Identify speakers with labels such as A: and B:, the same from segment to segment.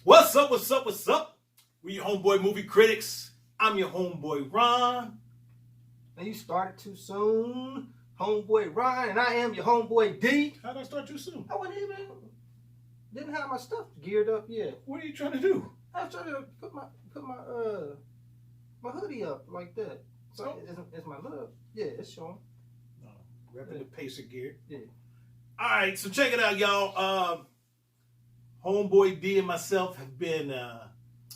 A: What's up, what's up, what's up? We your Homeboy movie critics. I'm your homeboy Ron.
B: Now you started too soon. Homeboy Ron, and I am your homeboy D.
A: How'd I start too soon?
B: I didn't have my stuff geared up yet.
A: What are you trying to do?
B: I was trying to put my hoodie up like that. So it's my look. Yeah, it's showing.
A: Repping the PSA gear.
B: Yeah.
A: All right, so check it out, y'all. Homeboy D and myself have been,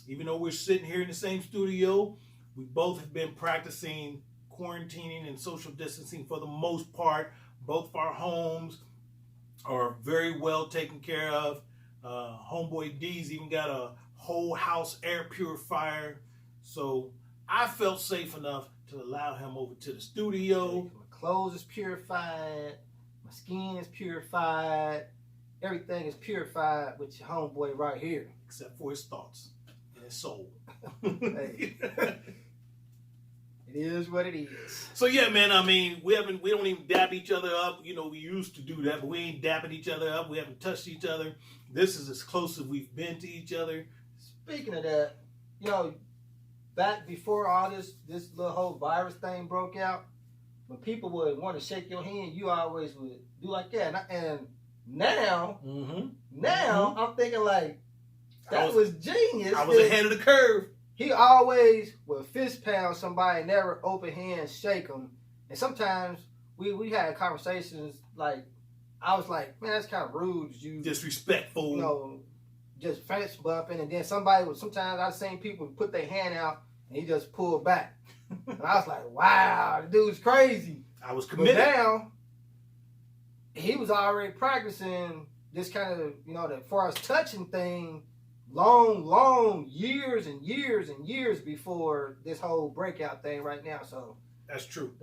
A: even though we're sitting here in the same studio, we both have been practicing quarantining and social distancing for the most part. Both of our homes are very well taken care of. Homeboy D's even got a whole house air purifier. So I felt safe enough to allow him over to the studio.
B: My clothes is purified. My skin is purified. Everything is purified with your homeboy right here.
A: Except for his thoughts and his soul.
B: Hey. It is what it is.
A: So yeah, man, I mean, we don't even dap each other up. You know, we used to do that, but we ain't dapping each other up. We haven't touched each other. This is as close as we've been to each other.
B: Speaking of that, back before all this little whole virus thing broke out, when people would want to shake your hand, you always would do like that. And now, I'm thinking like, that was genius.
A: I was ahead of the curve.
B: He always would fist pound somebody, never open hands, shake them. And sometimes we had conversations like, I was like, man, that's kind of rude. You
A: disrespectful.
B: Just fist bumping. And then sometimes I've seen people put their hand out and he just pulled back. And I was like, wow, the dude's crazy.
A: I was committed.
B: But now, he was already practicing this kind of, as far as touching thing, long years and years and years before this whole breakout thing right now. So
A: that's true.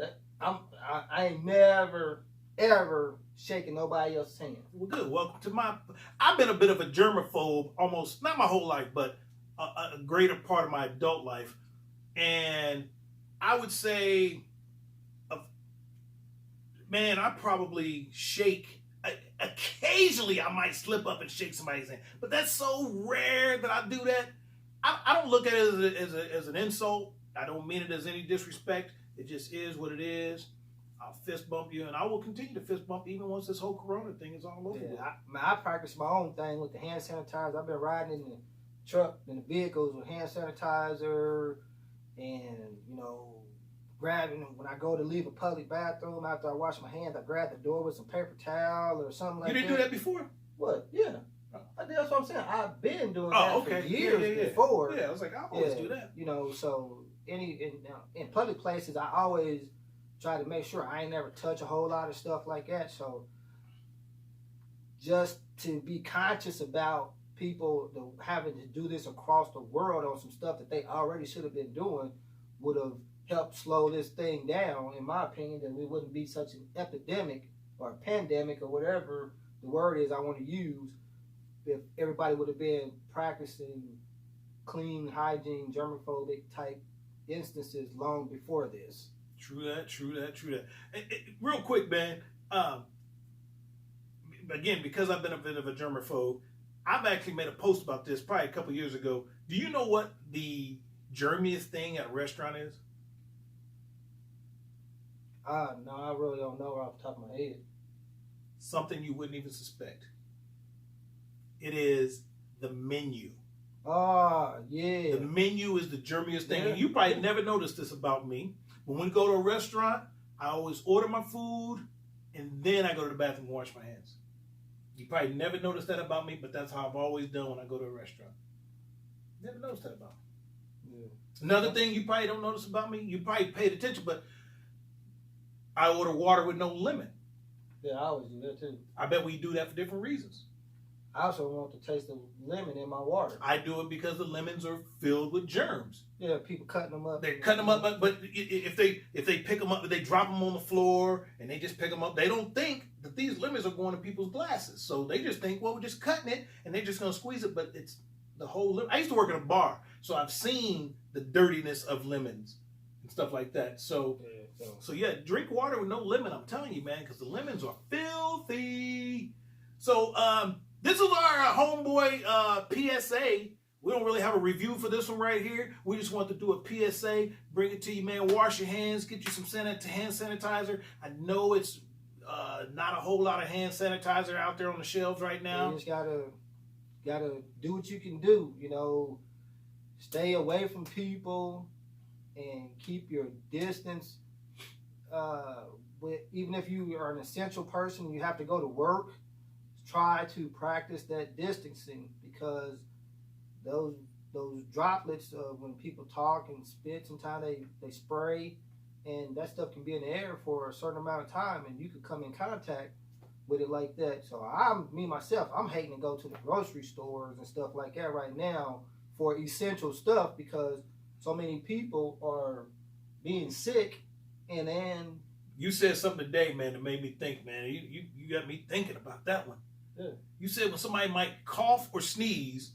B: I ain't never ever shaking nobody else's hand.
A: Well, good. Welcome to I've been a bit of a germaphobe almost, not my whole life, but a greater part of my adult life. And I would say, man, I probably shake. Occasionally, I might slip up and shake somebody's hand, but that's so rare that I do that. I don't look at it as an insult. I don't mean it as any disrespect. It just is what it is. I'll fist bump you, and I will continue to fist bump even once this whole corona thing is all over.
B: Yeah, I practice my own thing with the hand sanitizer. I've been riding in the truck, in the vehicles with hand sanitizer, and grabbing when I go to leave a public bathroom after I wash my hands, I grab the door with some paper towel or something like that.
A: You didn't do that before?
B: What? Yeah. That's what I'm saying. I've been doing that for years before.
A: Yeah, I was like, I always do that.
B: So in public places, I always try to make sure I ain't never touch a whole lot of stuff like that. So just to be conscious about people having to do this across the world on some stuff that they already should have been doing would have help slow this thing down, in my opinion, that we wouldn't be such an epidemic or a pandemic or whatever the word is I want to use if everybody would have been practicing clean, hygiene, germophobic type instances long before this.
A: True that. Real quick, man. Again, because I've been a bit of a germaphobe, I've actually made a post about this probably a couple years ago. Do you know what the germiest thing at a restaurant is?
B: No, I really don't know off the top of my head.
A: Something you wouldn't even suspect. It is the menu.
B: Yeah.
A: The menu is the germiest thing. And you probably never noticed this about me. But when we go to a restaurant, I always order my food and then I go to the bathroom and wash my hands. You probably never noticed that about me, but that's how I've always done when I go to a restaurant. Never noticed that about me. Yeah. Another thing you probably don't notice about me, you probably paid attention, but I order water with no lemon.
B: Yeah, I always do that too.
A: I bet we do that for different reasons.
B: I also want to taste the lemon in my water.
A: I do it because the lemons are filled with germs.
B: Yeah, people cutting them up.
A: They're cutting them up, but if they pick them up, they drop them on the floor and they just pick them up. They don't think that these lemons are going to people's glasses, so they just think, well, we're just cutting it and they're just going to squeeze it. But it's the whole lemon. I used to work in a bar, so I've seen the dirtiness of lemons and stuff like that. So yeah, drink water with no lemon. I'm telling you, man, because the lemons are filthy. So this is our homeboy PSA We don't really have a review for this one right here. We just want to do a PSA, bring it to you, man. Wash your hands, get you some hand sanitizer. I know it's not a whole lot of hand sanitizer out there on the shelves right now.
B: You just gotta do what you can do. You know, stay away from people and keep your distance. Even if you are an essential person, you have to go to work. Try to practice that distancing, because those droplets when people talk and spit, sometimes they spray, and that stuff can be in the air for a certain amount of time, and you could come in contact with it like that. So I'm hating to go to the grocery stores and stuff like that right now for essential stuff, because so many people are being sick. And then
A: you said something today, man, that made me think, man. You got me thinking about that one.
B: Yeah.
A: You said when somebody might cough or sneeze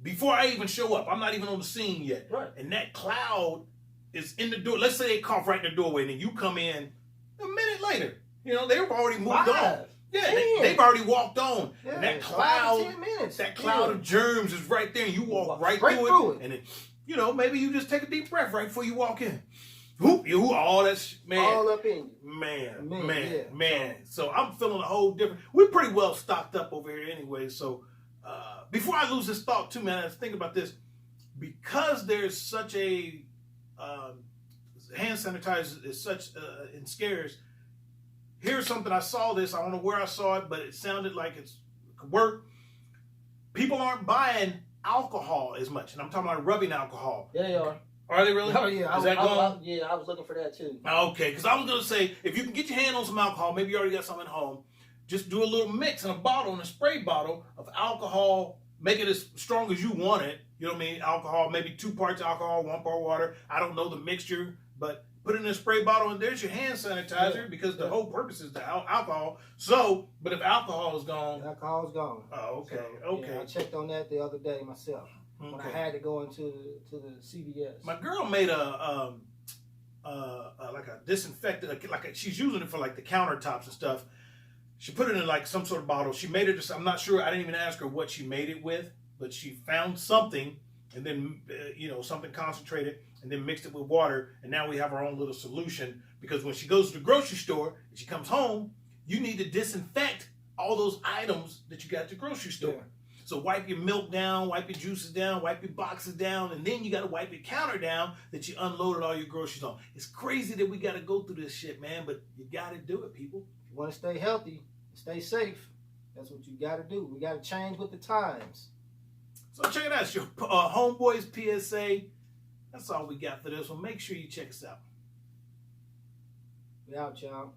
A: before I even show up, I'm not even on the scene yet,
B: right,
A: and that cloud is in the door. Let's say they cough right in the doorway, and then you come in a minute later. You know, they've already moved on. Yeah, they've already walked on.
B: Yeah,
A: and that cloud,
B: 10 minutes.
A: that cloud of germs is right there, and you walk right through it. And then, you know, maybe you just take a deep breath right before you walk in. Whoop, you all that's man,
B: all up in you.
A: Man. So I'm feeling a whole different. We're pretty well stocked up over here anyway. So before I lose this thought too, man, I was thinking about this, because there's such a hand sanitizer is such in scarce. Here's something I saw this. I don't know where I saw it, but it sounded like it could work. People aren't buying alcohol as much, and I'm talking about rubbing alcohol.
B: Yeah, they are.
A: Are they really?
B: Oh, yeah.
A: Is that going?
B: I was looking for that too.
A: Okay, because I was going to say, if you can get your hand on some alcohol, maybe you already got some at home, just do a little mix in a bottle, in a spray bottle of alcohol, make it as strong as you want it. You know what I mean? Alcohol, maybe 2 parts alcohol, 1 part water. I don't know the mixture, but put it in a spray bottle, and there's your hand sanitizer, because the whole purpose is the alcohol. So, but if alcohol is gone.
B: The alcohol's gone.
A: Oh, okay,
B: So,
A: okay.
B: Yeah, I checked on that the other day myself.
A: Okay.
B: When I had to go into the CVS.
A: My girl made a like a disinfectant, she's using it for like the countertops and stuff. She put it in like some sort of bottle. She made it. I'm not sure. I didn't even ask her what she made it with, but she found something, and then something concentrated, and then mixed it with water, and now we have our own little solution. Because when she goes to the grocery store and she comes home, you need to disinfect all those items that you got at the grocery store. Yeah. So wipe your milk down, wipe your juices down, wipe your boxes down, and then you got to wipe your counter down that you unloaded all your groceries on. It's crazy that we got to go through this shit, man, but you got to do it, people.
B: If you want to stay healthy, stay safe, that's what you got to do. We got to change with the times.
A: So check it out. It's your Homeboy's PSA. That's all we got for this one. Make sure you check us out.
B: We out, y'all.